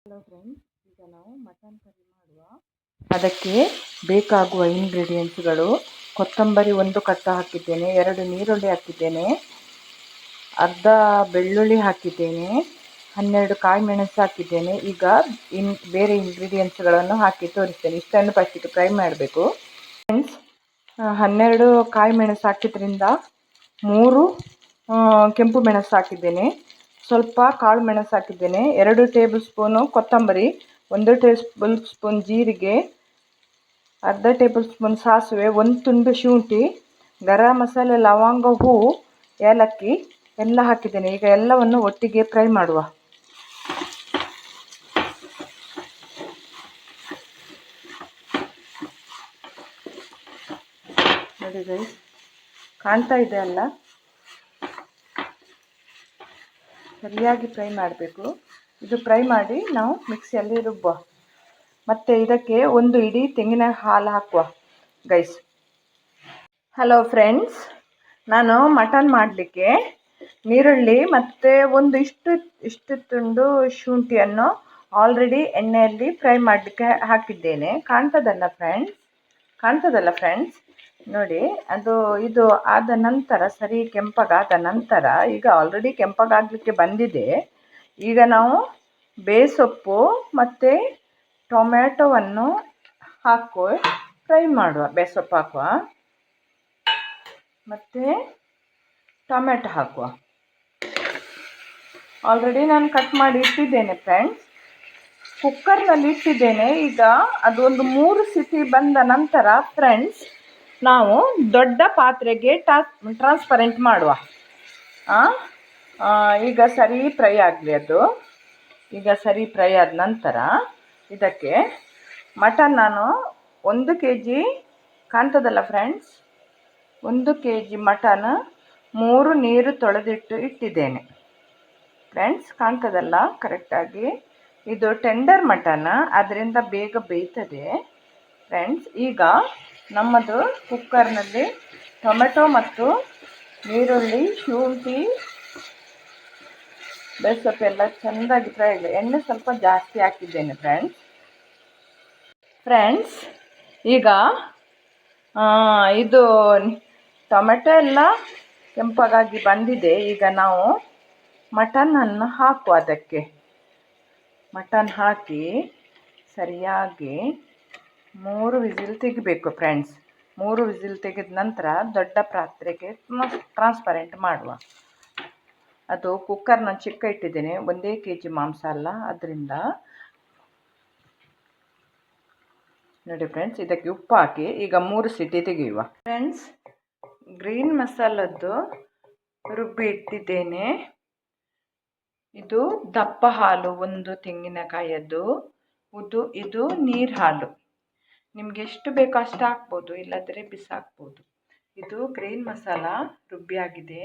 Hello friends, ಈಗ ನಾವು mutton curry ಮಾಡುವ. ಅದಕ್ಕೆ ಬೇಕಾಗುವ ಇಂಗ್ರೀಡಿಯೆಂಟ್ಸ್ಗಳು: ಕೊತ್ತಂಬರಿ 1 ಕಟ್ಟು ಹಾಕಿದ್ದೇನೆ, 2 ನೀರುಳ್ಳಿ ಹಾಕಿದ್ದೇನೆ, ಅರ್ಧ ಬೆಳ್ಳುಳ್ಳಿ ಹಾಕಿದ್ದೇನೆ, 12 ಕಾಯಿ ಮೆಣಸು ಹಾಕಿದ್ದೇನೆ. ಈಗ ಬೇರೆ ಇಂಗ್ರೀಡಿಯೆಂಟ್ಸ್ಗಳನ್ನು ಹಾಕಿ ತೋರಿಸ್ತೇನೆ. ಇಷ್ಟನ್ನು ಫಸ್ಟಿಗೆ ಫ್ರೈ ಮಾಡಬೇಕು ಫ್ರೆಂಡ್ಸ್. 12 ಕಾಯಿ ಮೆಣಸು ಹಾಕಿದ್ರಿಂದ 3 ಕೆಂಪು ಮೆಣಸು ಹಾಕಿದ್ದೇನೆ, ಸ್ವಲ್ಪ ಕಾಳು ಮೆಣಸು ಹಾಕಿದ್ದೇನೆ, 2 ಟೇಬಲ್ ಸ್ಪೂನು ಕೊತ್ತಂಬರಿ, 1 ಟೇಬಲ್ ಸ್ಪೂನ್ ಜೀರಿಗೆ, ಅರ್ಧ ಟೇಬಲ್ ಸ್ಪೂನ್ ಸಾಸಿವೆ, 1 ತುಂಡು ಶುಂಠಿ, ಗರಂ ಮಸಾಲೆ, ಲವಂಗ, ಹೂವು, ಏಲಕ್ಕಿ ಎಲ್ಲ ಹಾಕಿದ್ದೇನೆ. ಈಗ ಎಲ್ಲವನ್ನು ಒಟ್ಟಿಗೆ ಫ್ರೈ ಮಾಡುವ. ನೋಡಿ ಗೈಸ್, ಕಾಣ್ತಾ ಇದೆ ಅಲ್ಲ, ಸರಿಯಾಗಿ ಫ್ರೈ ಮಾಡಬೇಕು. ಇದು ಫ್ರೈ ಮಾಡಿ ನಾವು ಮಿಕ್ಸಿಯಲ್ಲಿ ರುಬ್ಬುವ. ಮತ್ತು ಇದಕ್ಕೆ 1 ಇಡೀ ತೆಂಗಿನ ಹಾಲು ಹಾಕುವ ಗೈಸ್. ಹಲೋ ಫ್ರೆಂಡ್ಸ್, ನಾನು ಮಟನ್ ಮಾಡಲಿಕ್ಕೆ ನೀರುಳ್ಳಿ ಮತ್ತು ಇಷ್ಟು ತುಂಡು ಶುಂಠಿಯನ್ನು ಆಲ್ರೆಡಿ ಎಣ್ಣೆಯಲ್ಲಿ ಫ್ರೈ ಮಾಡಲಿಕ್ಕೆ ಹಾಕಿದ್ದೇನೆ. ಕಾಣ್ತದಲ್ಲ ಫ್ರೆಂಡ್ಸ್ ನೋಡಿ. ಇದು ಆದ ನಂತರ ಸರಿ ಕೆಂಪಗಾದ ನಂತರ, ಈಗ ಆಲ್ರೆಡಿ ಕೆಂಪಗಾಗಲಿಕ್ಕೆ ಬಂದಿದೆ. ಈಗ ನಾವು ಬೇಸೊಪ್ಪು ಮತ್ತು ಟೊಮ್ಯಾಟೊವನ್ನು ಹಾಕಿ ಫ್ರೈ ಮಾಡುವ. ಬೇಸೊಪ್ಪು ಹಾಕುವ ಮತ್ತು ಟೊಮ್ಯಾಟೊ ಹಾಕುವ. ಆಲ್ರೆಡಿ ನಾನು ಕಟ್ ಮಾಡಿ ಇಟ್ಟಿದ್ದೇನೆ ಫ್ರೆಂಡ್ಸ್, ಕುಕ್ಕರ್ನಲ್ಲಿ ಇಟ್ಟಿದ್ದೇನೆ. ಈಗ ಅದೊಂದು 3 ಸಿಟಿ ಬಂದ ನಂತರ ಫ್ರೆಂಡ್ಸ್, ನಾವು ದೊಡ್ಡ ಪಾತ್ರೆಗೆ ಟ್ರಾನ್ಸ್ಪರೆಂಟ್ ಮಾಡುವ. ಈಗ ಸರಿ ಫ್ರೈ ಆಗಲಿ ಅದು. ಈಗ ಸರಿ ಫ್ರೈ ಆದ ನಂತರ ಇದಕ್ಕೆ ಮಟನ್ ನಾನು 1 kg ಕಾಣ್ತದಲ್ಲ ಫ್ರೆಂಡ್ಸ್, 1 kg ಮಟನ್ 3 ನೀರು ತೊಳೆದಿಟ್ಟು ಇಟ್ಟಿದ್ದೇನೆ ಫ್ರೆಂಡ್ಸ್. ಕಾಣ್ತದಲ್ಲ ಕರೆಕ್ಟಾಗಿ. ಇದು ಟೆಂಡರ್ ಮಟನ್, ಅದರಿಂದ ಬೇಗ ಬೇಯ್ತದೆ ಫ್ರೆಂಡ್ಸ್. ಈಗ ನಮ್ಮದು ಕುಕ್ಕರ್ನಲ್ಲಿ ಟೊಮೆಟೊ ಮತ್ತು ನೀರುಳ್ಳಿ, ಶುಂಠಿ, ಬೇಸೊಪ್ಪು ಎಲ್ಲ ಚೆಂದಾಗಿ ಫ್ರೈ ಆಗಿದೆ. ಎಣ್ಣೆ ಸ್ವಲ್ಪ ಜಾಸ್ತಿ ಹಾಕಿದ್ದೇನೆ ಫ್ರೆಂಡ್ಸ್. ಈಗ ಇದು ಟೊಮೆಟೊ ಎಲ್ಲ ಕೆಂಪಗಾಗಿ ಬಂದಿದೆ. ಈಗ ನಾವು ಮಟನನ್ನು ಹಾಕುವ. ಅದಕ್ಕೆ ಮಟನ್ ಹಾಕಿ ಸರಿಯಾಗಿ 3 ವಿಸಿಲ್ ತೆಗಿಬೇಕು ಫ್ರೆಂಡ್ಸ್. 3 ವಿಸಿಲ್ ತೆಗೆದ ನಂತರ ದೊಡ್ಡ ಪಾತ್ರೆಗೆ ಟ್ರಾನ್ಸ್ಪರೆಂಟ್ ಮಾಡುವ. ಅದು ಕುಕ್ಕರ್ ನಾನು ಚಿಕ್ಕ ಇಟ್ಟಿದ್ದೇನೆ, 1 kg ಮಾಂಸ ಅಲ್ಲ, ಅದರಿಂದ. ನೋಡಿ ಫ್ರೆಂಡ್ಸ್, ಇದಕ್ಕೆ ಉಪ್ಪು ಹಾಕಿ ಈಗ 3 ಸಿಟಿ ತೆಗೆಯುವ ಫ್ರೆಂಡ್ಸ್. ಗ್ರೀನ್ ಮಸಾಲದ್ದು ರುಬ್ಬಿ ಇಟ್ಟಿದ್ದೇನೆ. ಇದು ದಪ್ಪ ಹಾಲು, 1 ತೆಂಗಿನಕಾಯದ್ದು. ಇದು ನೀರು ಹಾಲು. ನಿಮ್ಗೆ ಎಷ್ಟು ಬೇಕೋ ಅಷ್ಟು ಹಾಕ್ಬೋದು, ಇಲ್ಲದ್ರೆ ಬಿಸಾಕ್ಬೋದು. ಇದು ಗ್ರೀನ್ ಮಸಾಲ ರುಬ್ಬಿ ಆಗಿದೆ.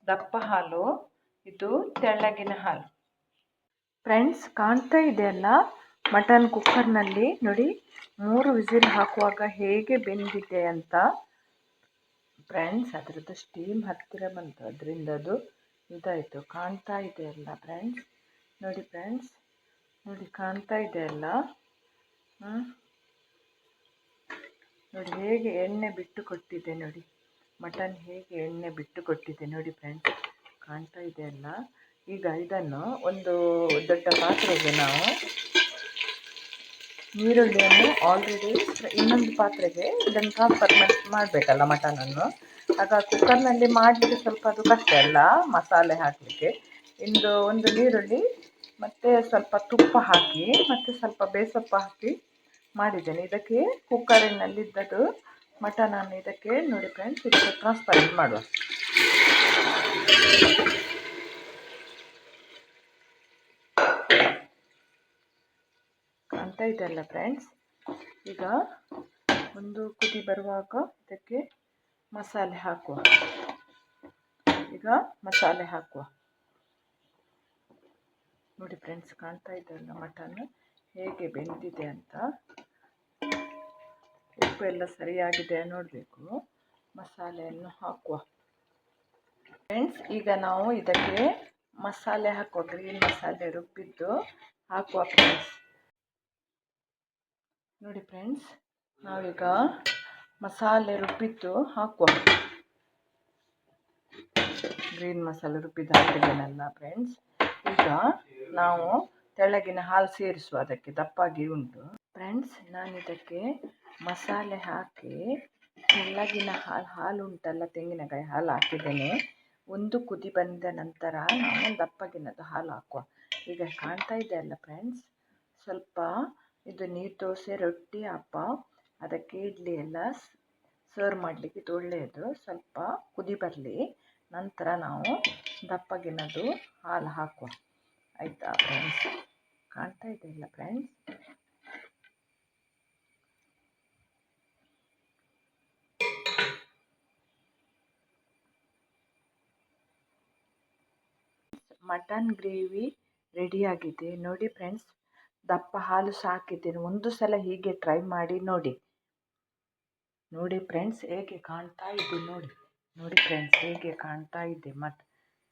ದಪ್ಪ ಹಾಲು, ಇದು ತೆಳ್ಳಗಿನ ಹಾಲು ಫ್ರೆಂಡ್ಸ್. ಕಾಣ್ತಾ ಇದೆ ಅಲ್ಲ ಮಟನ್ ಕುಕ್ಕರ್ನಲ್ಲಿ. ನೋಡಿ 3 ವಿಸಿಲ್ ಹಾಕುವಾಗ ಹೇಗೆ ಬೆಂದಿದೆ ಅಂತ ಫ್ರೆಂಡ್ಸ್. ಅದರದ್ದು ಸ್ಟೀಮ್ ಹತ್ತಿರ ಬಂತು, ಅದರಿಂದ ಅದು ಇದಾಯಿತು. ಕಾಣ್ತಾ ಇದೆ ಅಲ್ಲ ಫ್ರೆಂಡ್ಸ್. ನೋಡಿ ಫ್ರೆಂಡ್ಸ್, ನೋಡಿ ಕಾಣ್ತಾ ಇದೆ ಅಲ್ಲ. ನೋಡಿ ಹೇಗೆ ಎಣ್ಣೆ ಬಿಟ್ಟು ಕೊಟ್ಟಿದೆ. ನೋಡಿ ಮಟನ್ ಹೇಗೆ ಎಣ್ಣೆ ಬಿಟ್ಟು ಕೊಟ್ಟಿದೆ ನೋಡಿ ಫ್ರೆಂಡ್ಸ್. ಕಾಣ್ತಾ ಇದೆ ಅಲ್ಲ. ಈಗ ಇದನ್ನು ಒಂದು ದೊಡ್ಡ ಪಾತ್ರೆಗೆ ನಾವು ನೀರುಳ್ಳಿಯನ್ನು ಆಲ್ರೆಡಿ ಇನ್ನೊಂದು ಪಾತ್ರೆಗೆ ಇದನ್ನು ಟ್ರಾನ್ಸ್ಫರ್ ಮಾಡಬೇಕಲ್ಲ ಮಟನನ್ನು. ಆಗ ಕುಕ್ಕರ್ನಲ್ಲಿ ಮಾಡಲಿಕ್ಕೆ ಸ್ವಲ್ಪ ಅದು ಕಷ್ಟ ಅಲ್ಲ, ಮಸಾಲೆ ಹಾಕಲಿಕ್ಕೆ. ಒಂದು ನೀರುಳ್ಳಿ ಮತ್ತು ಸ್ವಲ್ಪ ತುಪ್ಪ ಹಾಕಿ ಮತ್ತು ಸ್ವಲ್ಪ ಬೇಸೊಪ್ಪು ಹಾಕಿ ಮಾಡಿದ್ದೇನೆ. ಇದಕ್ಕೆ ಕುಕ್ಕರಿನಲ್ಲಿದ್ದದ್ದು ಮಟನನ್ನು ಇದಕ್ಕೆ ನೋಡಿ ಫ್ರೆಂಡ್ಸ್, ಇದಕ್ಕೆ ಟ್ರಾನ್ಸ್ಪರೆಂಟ್ ಮಾಡುವ. ಕಾಣ್ತಾ ಇದೆಯಲ್ಲ ಫ್ರೆಂಡ್ಸ್. ಈಗ ಒಂದು ಕುದಿ ಬರುವಾಗ ಇದಕ್ಕೆ ಮಸಾಲೆ ಹಾಕುವ. ಈಗ ಮಸಾಲೆ ಹಾಕುವ. ನೋಡಿ ಫ್ರೆಂಡ್ಸ್, ಕಾಣ್ತಾ ಇದೆಯಲ್ಲ ಮಟನ್ ಹೇಗೆ ಬೆಂದಿದೆ ಅಂತ. ಉಪ್ಪು ಎಲ್ಲ ಸರಿಯಾಗಿದೆ ನೋಡಬೇಕು. ಮಸಾಲೆಯನ್ನು ಹಾಕುವ ಫ್ರೆಂಡ್ಸ್. ಈಗ ನಾವು ಇದಕ್ಕೆ ಮಸಾಲೆ ಹಾಕುವ. ಗ್ರೀನ್ ಮಸಾಲೆ ರುಬ್ಬಿದ್ದು ಹಾಕುವ ಫ್ರೆಂಡ್ಸ್. ನೋಡಿ ಫ್ರೆಂಡ್ಸ್, ನಾವೀಗ ಮಸಾಲೆ ರುಬ್ಬಿದ್ದು ಹಾಕುವ. ಗ್ರೀನ್ ಮಸಾಲೆ ರುಬ್ಬಿದ್ದು ಹಾಕಿದ್ದೇನಲ್ಲ ಫ್ರೆಂಡ್ಸ್. ಈಗ ನಾವು ತೆಳ್ಳಗಿನ ಹಾಲು ಸೇರಿಸುವ. ಅದಕ್ಕೆ ದಪ್ಪಾಗಿ ಉಂಟು ಫ್ರೆಂಡ್ಸ್. ನಾನಿದಕ್ಕೆ ಮಸಾಲೆ ಹಾಕಿ ತೆಳ್ಳಗಿನ ಹಾಲು ಉಂಟಲ್ಲ, ತೆಂಗಿನಕಾಯಿ ಹಾಲು ಹಾಕಿದ್ದೇನೆ. ಒಂದು ಕುದಿ ಬಂದ ನಂತರ ನಾವು ದಪ್ಪಗಿನದು ಹಾಲು ಹಾಕುವ. ಈಗ ಕಾಣ್ತಾ ಇದೆ ಅಲ್ಲ ಫ್ರೆಂಡ್ಸ್, ಸ್ವಲ್ಪ ಇದು ನೀರು ದೋಸೆ, ರೊಟ್ಟಿ, ಹಪ್ಪ, ಅದಕ್ಕೆ ಇಡ್ಲಿ ಎಲ್ಲ ಸರ್ವ್ ಮಾಡಲಿಕ್ಕೆ ಇದು ಒಳ್ಳೆಯದು. ಸ್ವಲ್ಪ ಕುದಿ ಬರಲಿ, ನಂತರ ನಾವು ದಪ್ಪಗಿನದು ಹಾಲು ಹಾಕುವ. ಆಯಿತಾ ಫ್ರೆಂಡ್ಸ್? ಕಾಣ್ತಾ ಇದೆ ಇಲ್ಲ ಫ್ರೆಂಡ್ಸ್? ಮಟನ್ ಗ್ರೇವಿ ರೆಡಿಯಾಗಿದೆ ನೋಡಿ ಫ್ರೆಂಡ್ಸ್. ದಪ್ಪ ಹಾಲು ಸಾಕಿದ್ದೇನೆ. ಒಂದು ಸಲ ಹೀಗೆ ಟ್ರೈ ಮಾಡಿ ನೋಡಿ. ನೋಡಿ ಫ್ರೆಂಡ್ಸ್ ಹೇಗೆ ಕಾಣ್ತಾ ಇದೆ ನೋಡಿ. ನೋಡಿ ಫ್ರೆಂಡ್ಸ್ ಹೇಗೆ ಕಾಣ್ತಾ ಇದೆ.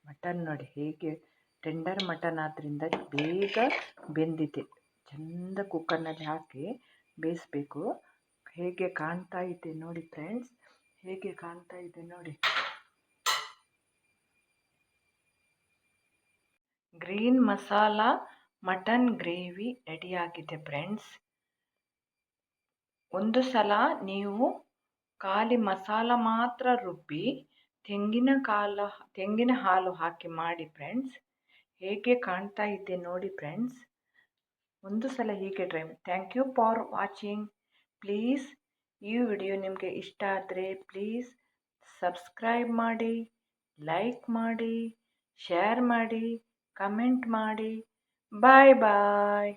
ಮಟನ್ ನೋಡಿ ಹೇಗೆ ಟೆಂಡರ್ ಮಟನ್ ಆದ್ದರಿಂದ ಬೇಗ ಬೆಂದಿದೆ. ಚೆಂದ ಕುಕ್ಕರ್ನಲ್ಲಿ ಹಾಕಿ ಬೇಯಿಸಬೇಕು. ಹೇಗೆ ಕಾಣ್ತಾ ಇದೆ ನೋಡಿ ಫ್ರೆಂಡ್ಸ್, ಹೇಗೆ ಕಾಣ್ತಾ ಇದೆ ನೋಡಿ. ಗ್ರೀನ್ ಮಸಾಲ ಮಟನ್ ಗ್ರೇವಿ ರೆಡಿಯಾಗಿದೆ ಫ್ರೆಂಡ್ಸ್. ಒಂದು ಸಲ ನೀವು ಖಾಲಿ ಮಸಾಲ ಮಾತ್ರ ರುಬ್ಬಿ ತೆಂಗಿನ ಹಾಲು ಹಾಕಿ ಮಾಡಿ ಫ್ರೆಂಡ್ಸ್. ಹೇಗೆ ಕಾಣ್ತಾ ಇದೆ ನೋಡಿ ಫ್ರೆಂಡ್ಸ್. ಒಂದು ಸಲ ಹೀಗೆ ಟ್ರೈ ಮಾಡಿ. Thank you for watching. Please ಈ ವಿಡಿಯೋ ನಿಮಗೆ ಇಷ್ಟ ಆದರೆ ಪ್ಲೀಸ್ ಸಬ್ಸ್ಕ್ರೈಬ್ ಮಾಡಿ, ಲೈಕ್ ಮಾಡಿ, ಶೇರ್ ಮಾಡಿ, ಕಮೆಂಟ್ ಮಾಡಿ. ಬಾಯ್ ಬಾಯ್.